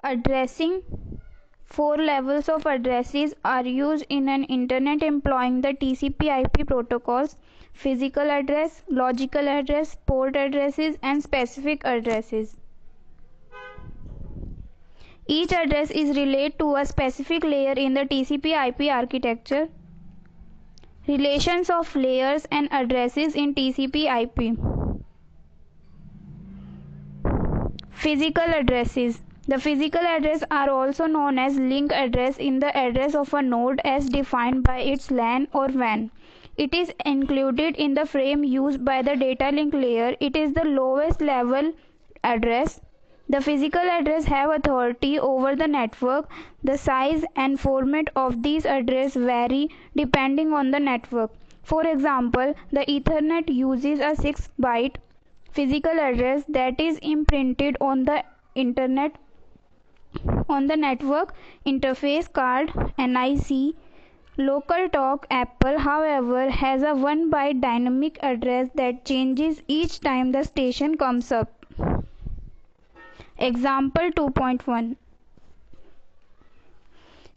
Addressing. Four levels of addresses are used in an internet employing the TCP/IP protocols: physical address, logical address, port addresses, and specific addresses. Each address is related to a specific layer in the TCP/IP architecture. Relations of layers and addresses in TCP/IP. Physical addresses. The physical address are also known as link address in the address of a node as defined by its LAN or WAN. It is included in the frame used by the data link layer. It is the lowest level address. The physical address have authority over the network. The size and format of these addresses vary depending on the network. For example, the Ethernet uses a 6-byte physical address that is imprinted on the network interface card (NIC). LocalTalk Apple, however, has a 1-byte dynamic address that changes each time the station comes up. Example 2.1.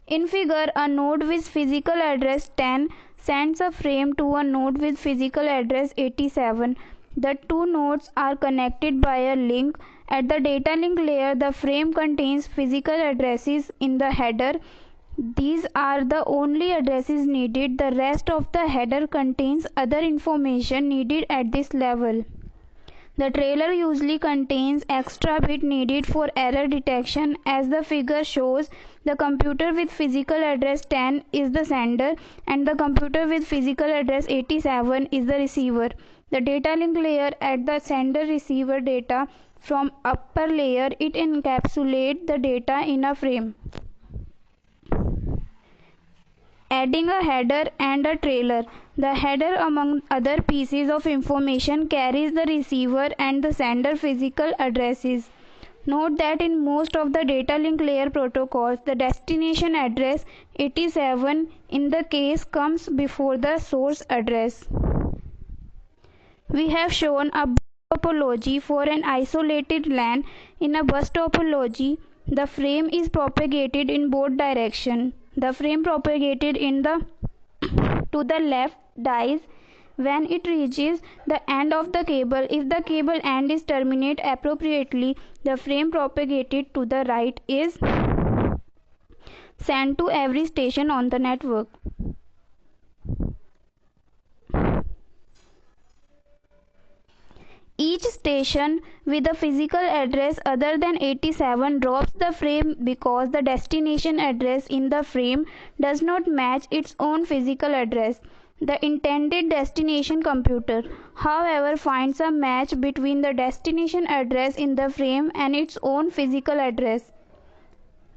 In figure, a node with physical address 10 sends a frame to a node with physical address 87. The two nodes are connected by a link. At the data link layer, the frame contains physical addresses in the header. These are the only addresses needed. The rest of the header contains other information needed at this level. The trailer usually contains extra bit needed for error detection. As the figure shows, the computer with physical address 10 is the sender and the computer with physical address 87 is the receiver. The data link layer at the sender receiver data from upper layer. It encapsulates the data in a frame. Adding a header and a trailer. The header, among other pieces of information, carries the receiver and the sender physical addresses. Note that in most of the data link layer protocols, the destination address 87 in the case comes before the source address. We have shown a bus topology for an isolated LAN. In a bus topology, the frame is propagated in both directions. The frame propagated to the left dies when it reaches the end of the cable. If the cable end is terminated appropriately, the frame propagated to the right is sent to every station on the network. Each station with a physical address other than 87 drops the frame because the destination address in the frame does not match its own physical address. The intended destination computer, however, finds a match between the destination address in the frame and its own physical address.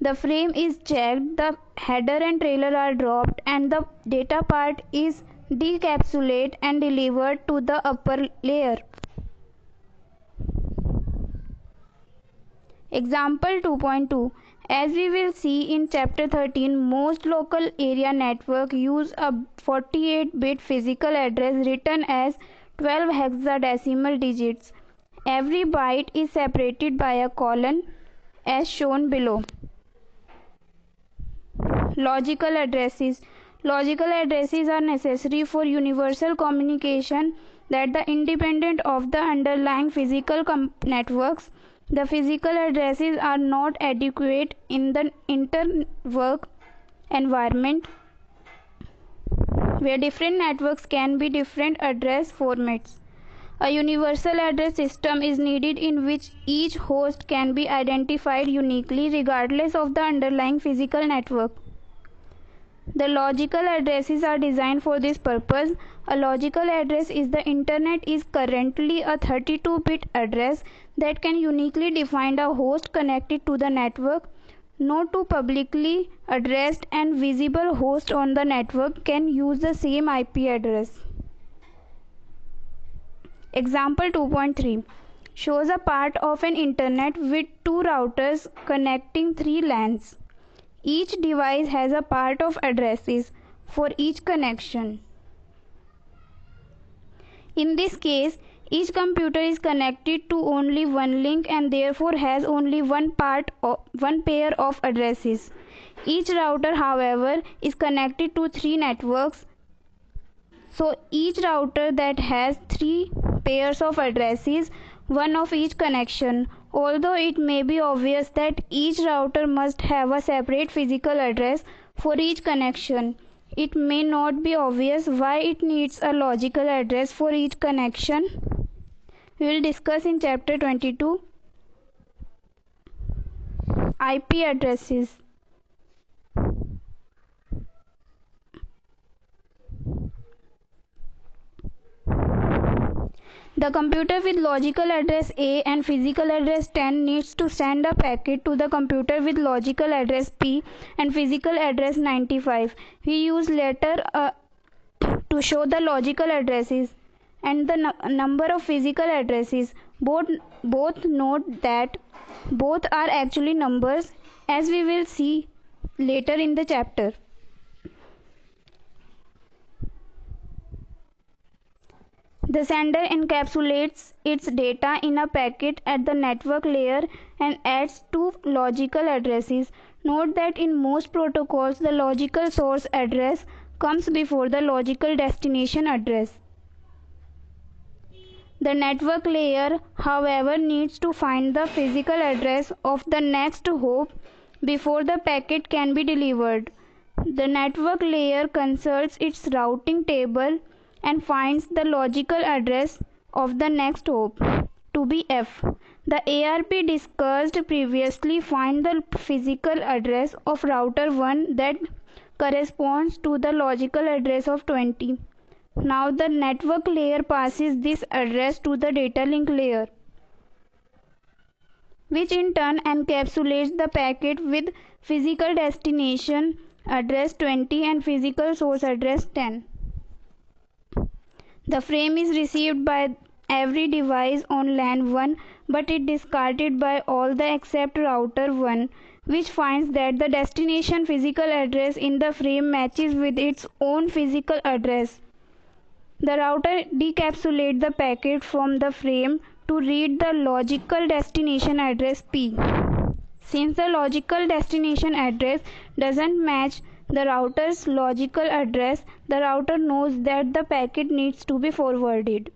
The frame is checked, the header and trailer are dropped, and the data part is decapsulated and delivered to the upper layer. Example 2.2. As we will see in chapter 13, most local area networks use a 48-bit physical address written as 12 hexadecimal digits. Every byte is separated by a colon as shown below. Logical addresses. Logical addresses are necessary for universal communication that are independent of the underlying physical networks. The physical addresses are not adequate in the inter-network environment where different networks can be different address formats. A universal address system is needed in which each host can be identified uniquely regardless of the underlying physical network. The logical addresses are designed for this purpose. A logical address is the internet is currently a 32-bit address that can uniquely define a host connected to the network. No two publicly addressed and visible hosts on the network can use the same IP address. Example 2.3 shows a part of an internet with two routers connecting three LANs. Each device has a part of addresses for each connection. In this case, Each computer is connected to only one link and therefore has only one pair of addresses. Each router, however, is connected to three networks. So each router that has three pairs of addresses, one of each connection. Although it may be obvious that each router must have a separate physical address for each connection, it may not be obvious why it needs a logical address for each connection. We will discuss in chapter 22 IP addresses. The computer with logical address A and physical address 10 needs to send a packet to the computer with logical address P and physical address 95. We use letter to show the logical addresses and the number of physical addresses. Both note that both are actually numbers, as we will see later in the chapter. The sender encapsulates its data in a packet at the network layer and adds two logical addresses. Note that in most protocols, the logical source address comes before the logical destination address. The network layer, however, needs to find the physical address of the next hop before the packet can be delivered. The network layer consults its routing table and finds the logical address of the next hop to be F. The ARP discussed previously finds the physical address of router 1 that corresponds to the logical address of 20. Now the network layer passes this address to the data link layer, which in turn encapsulates the packet with physical destination address 20 and physical source address 10. The frame is received by every device on LAN 1, but it discarded by all the except router 1, which finds that the destination physical address in the frame matches with its own physical address. The router decapsulates the packet from the frame to read the logical destination address P. Since the logical destination address doesn't match the router's logical address, the router knows that the packet needs to be forwarded.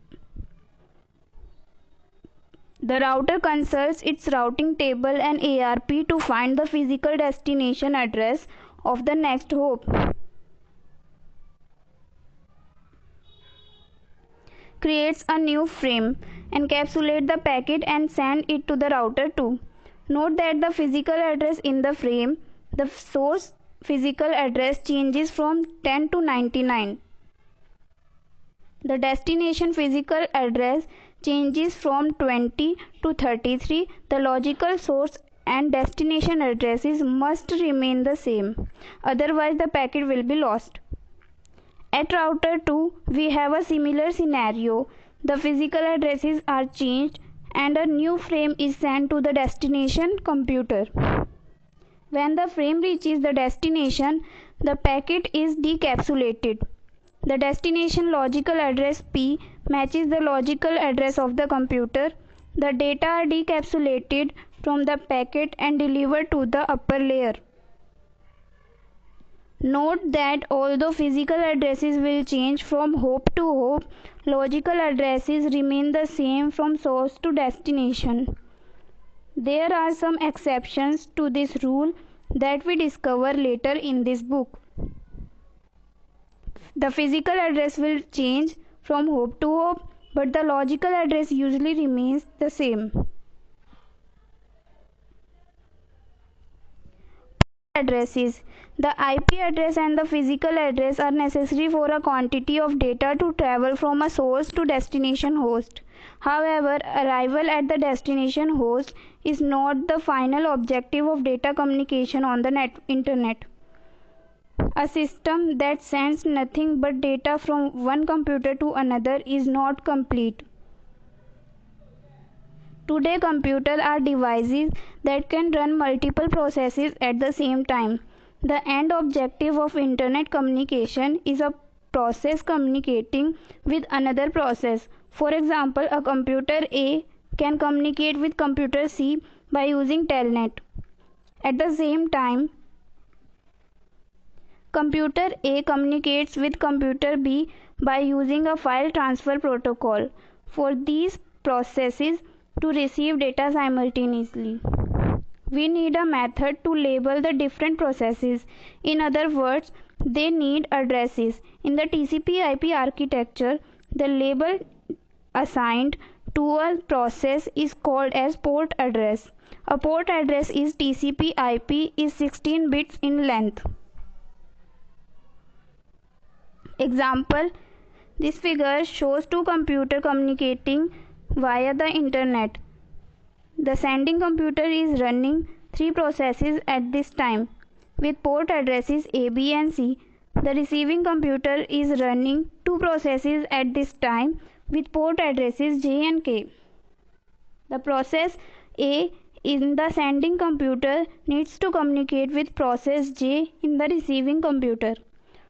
The router consults its routing table and ARP to find the physical destination address of the next hop. Creates a new frame, encapsulates the packet and sends it to the router 2. Note that the physical address in the frame, the source physical address, changes from 10 to 99. The destination physical address changes from 20 to 33. The logical source and destination addresses must remain the same, otherwise the packet will be lost. At router 2, we have a similar scenario. The physical addresses are changed and a new frame is sent to the destination computer. When the frame reaches the destination, the packet is decapsulated. The destination logical address P matches the logical address of the computer. The data are decapsulated from the packet and delivered to the upper layer. Note that although physical addresses will change from hop to hop, logical addresses remain the same from source to destination. There are some exceptions to this rule that we discover later in this book. The physical address will change from hop to hop, but the logical address usually remains the same. Addresses. The IP address and the physical address are necessary for a quantity of data to travel from a source to destination host. However, arrival at the destination host is not the final objective of data communication on the internet. A system that sends nothing but data from one computer to another is not complete. Today, computers are devices that can run multiple processes at the same time. The end objective of internet communication is a process communicating with another process. For example, a computer A can communicate with computer C by using telnet. At the same time, computer A communicates with computer B by using a file transfer protocol for these processes to receive data simultaneously. We need a method to label the different processes. In other words, they need addresses. In the TCP/IP architecture, the label assigned to a process is called as port address. A port address is TCP/IP is 16 bits in length. Example, this figure shows two computers communicating via the internet. The sending computer is running three processes at this time with port addresses A, B and C. The receiving computer is running two processes at this time with port addresses J and K. The process A in the sending computer needs to communicate with process J in the receiving computer.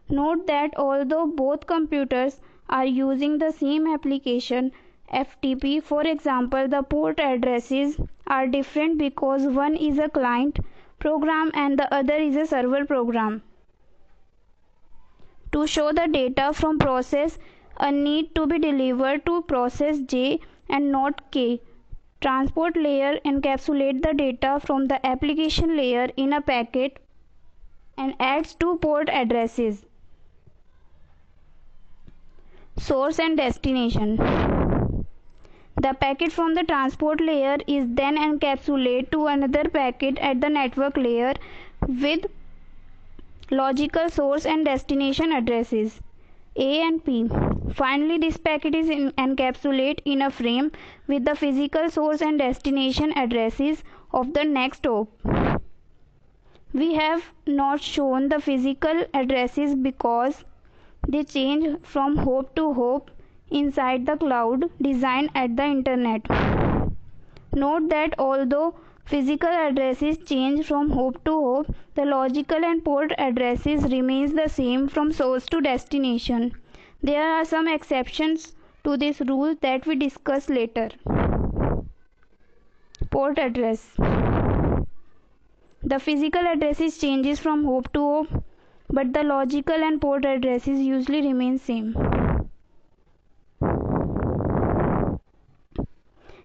Note that although both computers are using the same application FTP, for example, the port addresses are different because one is a client program and the other is a server program. To show the data from process A need to be delivered to process J and not K. Transport layer encapsulates the data from the application layer in a packet and adds two port addresses. Source and destination. The packet from the transport layer is then encapsulated to another packet at the network layer with logical source and destination addresses A and P. Finally, this packet is encapsulated in a frame with the physical source and destination addresses of the next hop. We have not shown the physical addresses because they change from hop to hop inside the cloud designed at the internet. Note that although physical addresses change from hop to hop, the logical and port addresses remains the same from source to destination. There are some exceptions to this rule that we discuss later. Port address. The physical addresses changes from hop to hop, but the logical and port addresses usually remain same.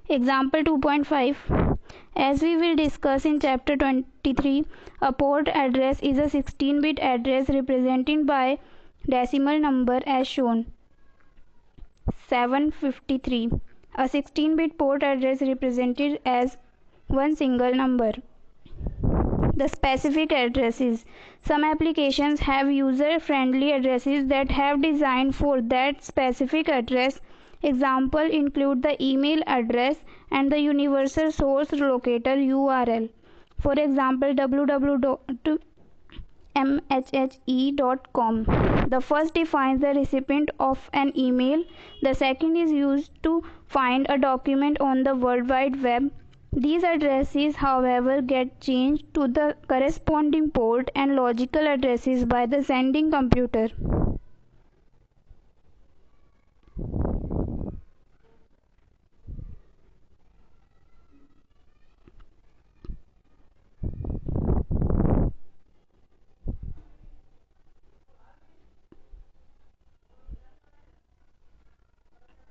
Example 2.5. As we will discuss in chapter 23, a port address is a 16-bit address represented by decimal number as shown 753. A 16-bit port address represented as one single number. The specific addresses. Some applications have user-friendly addresses that have designed for that specific address. Example include the email address and the universal source locator URL. For example, www.mhhe.com. The first defines the recipient of an email. The second is used to find a document on the World Wide Web. These addresses, however, get changed to the corresponding port and logical addresses by the sending computer.